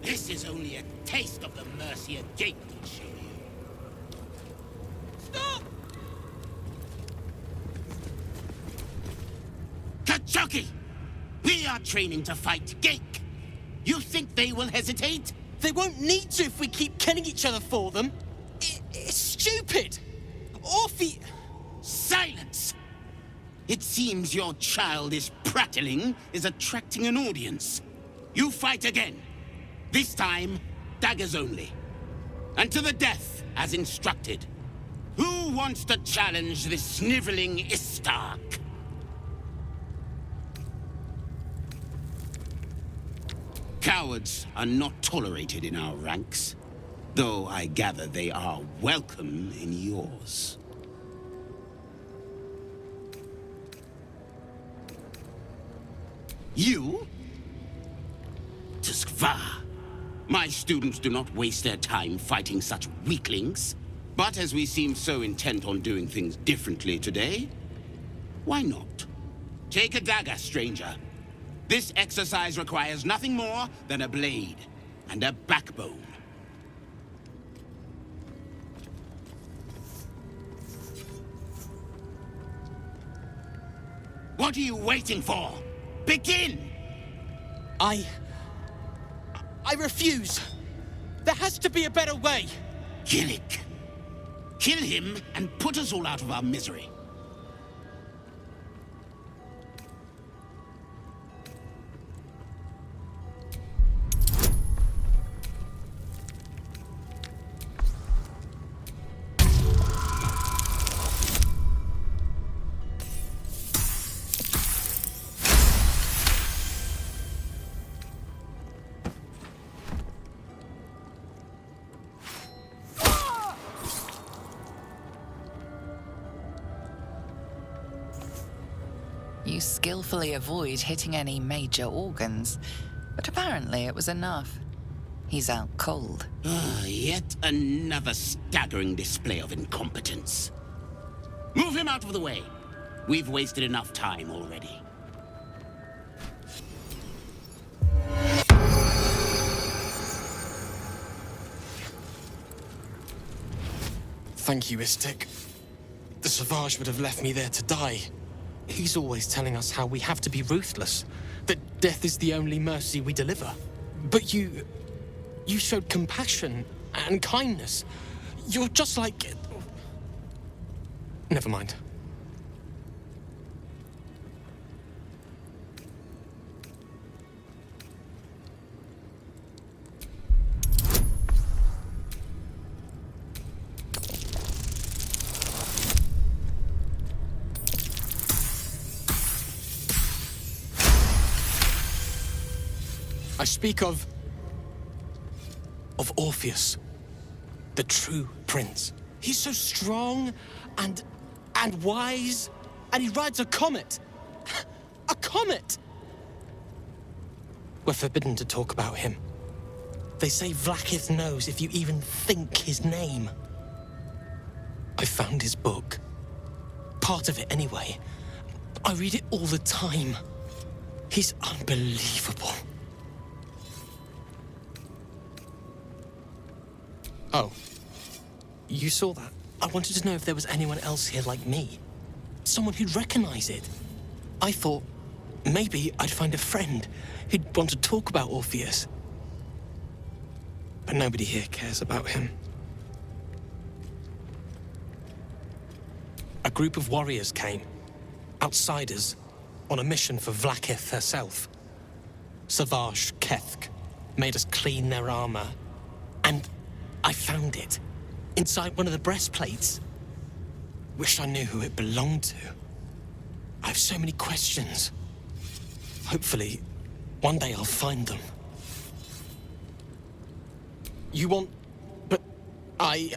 This is only a taste of the mercy a gate will show you. Stop! Kachoki! We are training to fight Gake. You think they will hesitate? They won't need to if we keep killing each other for them. It's stupid! Orpheus... Silence! It seems your childish prattling is attracting an audience. You fight again. This time, daggers only. And to the death, as instructed. Who wants to challenge this sniveling Istark? Cowards are not tolerated in our ranks, though I gather they are welcome in yours. You? Tuskva. My students do not waste their time fighting such weaklings. But as we seem so intent on doing things differently today, why not? Take a dagger, stranger. This exercise requires nothing more than a blade and a backbone. What are you waiting for? Begin! I refuse. There has to be a better way. Gillick. Kill him and put us all out of our misery. You skillfully avoid hitting any major organs, but apparently it was enough. He's out cold. Yet another staggering display of incompetence. Move him out of the way. We've wasted enough time already. Thank you, Istik. The Savage would have left me there to die. He's always telling us how we have to be ruthless, that death is the only mercy we deliver. But you showed compassion and kindness. You're just like... Never mind. I speak of Orpheus, the true prince. He's so strong and wise, and he rides a comet. A comet! We're forbidden to talk about him. They say Vlaakith knows if you even think his name. I found his book. Part of it, anyway. I read it all the time. He's unbelievable. Oh. You saw that? I wanted to know if there was anyone else here like me. Someone who'd recognize it. I thought maybe I'd find a friend who'd want to talk about Orpheus. But nobody here cares about him. A group of warriors came. Outsiders. On a mission for Vlaakith herself. Savage Kethk made us clean their armor. And I found it. Inside one of the breastplates. Wish I knew who it belonged to. I have so many questions. Hopefully, one day I'll find them. You want... But... I...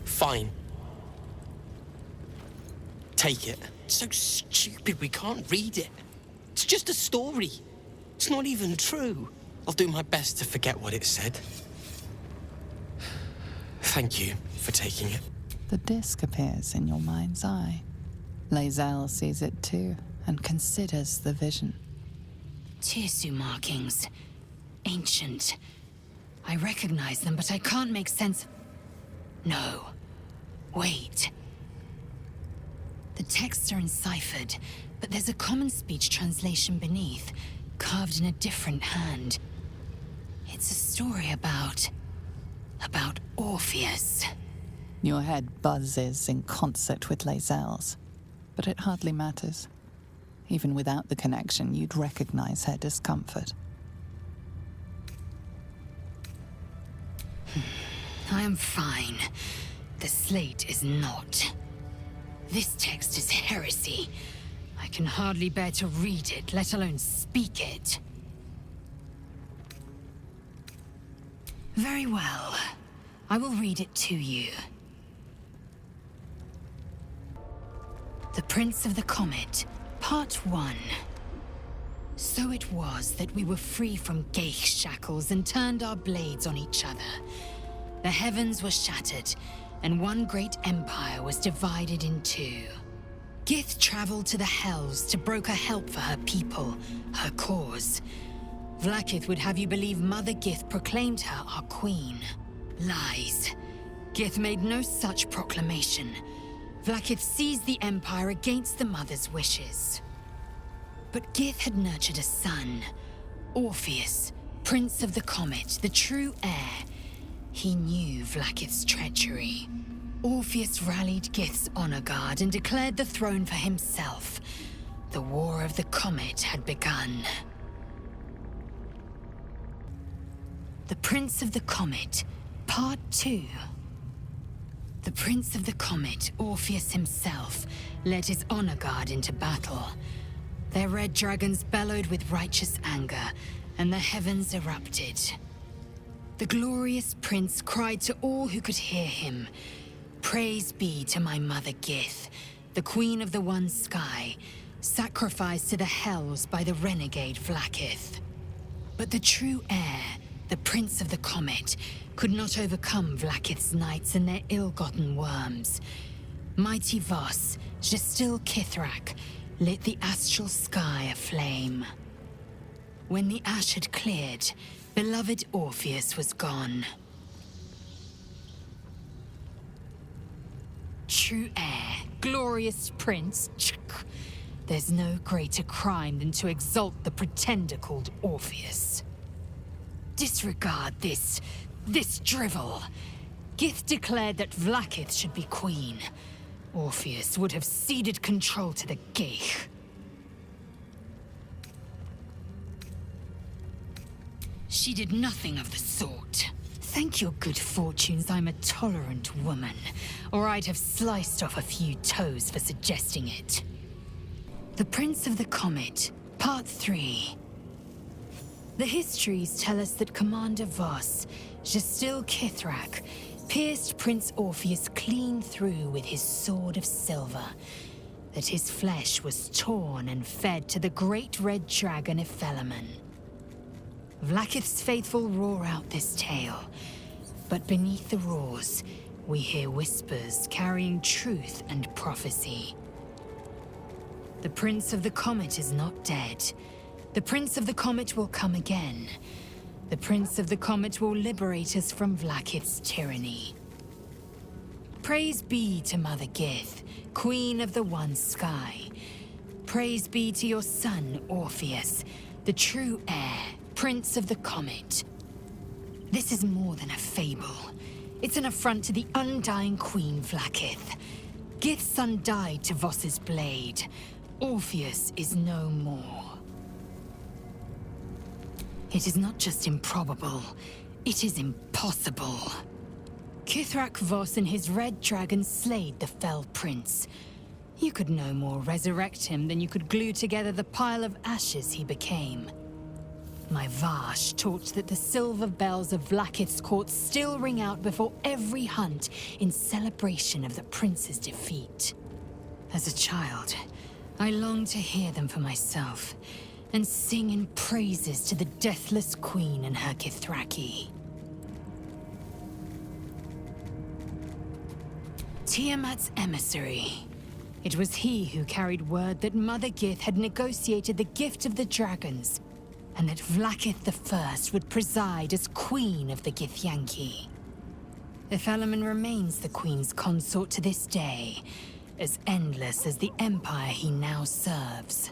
Fine. Take it. So stupid we can't read it. It's just a story. It's not even true. I'll do my best to forget what it said. Thank you for taking it. The disc appears in your mind's eye. Lae'zel sees it too and considers the vision. Tirsu markings. Ancient. I recognize them, but I can't make sense. No. Wait. The texts are enciphered, but there's a common speech translation beneath, carved in a different hand. It's a story about Orpheus. Your head buzzes in concert with Lae'zel's, but it hardly matters. Even without the connection, you'd recognize her discomfort. I am fine. The slate is not. This text is heresy. I can hardly bear to read it, let alone speak it. Very well. I will read it to you. The Prince of the Comet, Part 1. So it was that we were free from Gith shackles and turned our blades on each other. The heavens were shattered, and one great empire was divided in two. Gith traveled to the Hells to broker help for her people, her cause. Vlaakith would have you believe Mother Gith proclaimed her our queen. Lies. Gith made no such proclamation. Vlaakith seized the Empire against the Mother's wishes. But Gith had nurtured a son, Orpheus, Prince of the Comet, the true heir. He knew Vlaakith's treachery. Orpheus rallied Gith's honor guard and declared the throne for himself. The War of the Comet had begun. The Prince of the Comet, Part 2. The Prince of the Comet, Orpheus himself, led his honor guard into battle. Their red dragons bellowed with righteous anger, and the heavens erupted. The glorious prince cried to all who could hear him, "Praise be to my Mother Gith, the Queen of the One Sky, sacrificed to the Hells by the renegade Vlaakith." But the true heir, the Prince of the Comet, could not overcome Vlaakith's knights and their ill-gotten worms. Mighty Voss, Gestil Kithrak, lit the astral sky aflame. When the ash had cleared, beloved Orpheus was gone. True heir, glorious prince, there's no greater crime than to exalt the pretender called Orpheus. Disregard this drivel. Gith declared that Vlaakith should be queen. Orpheus would have ceded control to the Gith. She did nothing of the sort. Thank your good fortunes I'm a tolerant woman, or I'd have sliced off a few toes for suggesting it. The Prince of the Comet, Part 3. The histories tell us that Commander Voss, Gestil Kithrak, pierced Prince Orpheus clean through with his sword of silver, that his flesh was torn and fed to the great red dragon Ephelaman. Vlaakith's faithful roar out this tale, but beneath the roars, we hear whispers carrying truth and prophecy. The Prince of the Comet is not dead. The Prince of the Comet will come again. The Prince of the Comet will liberate us from Vlaakith's tyranny. Praise be to Mother Gith, Queen of the One Sky. Praise be to your son, Orpheus, the true heir, Prince of the Comet. This is more than a fable. It's an affront to the undying Queen Vlaakith. Gith's son died to Voss's blade. Orpheus is no more. It is not just improbable, it is impossible. Kithrak Voss and his red dragon slayed the fell prince. You could no more resurrect him than you could glue together the pile of ashes he became. My Vash taught that the silver bells of Vlaakith's court still ring out before every hunt in celebration of the prince's defeat. As a child, I longed to hear them for myself, and sing in praises to the deathless queen and her Githraki. Tiamat's emissary. It was he who carried word that Mother Gith had negotiated the gift of the dragons, and that Vlaakith I would preside as queen of the Githyanki. Ifalaman remains the queen's consort to this day, as endless as the empire he now serves.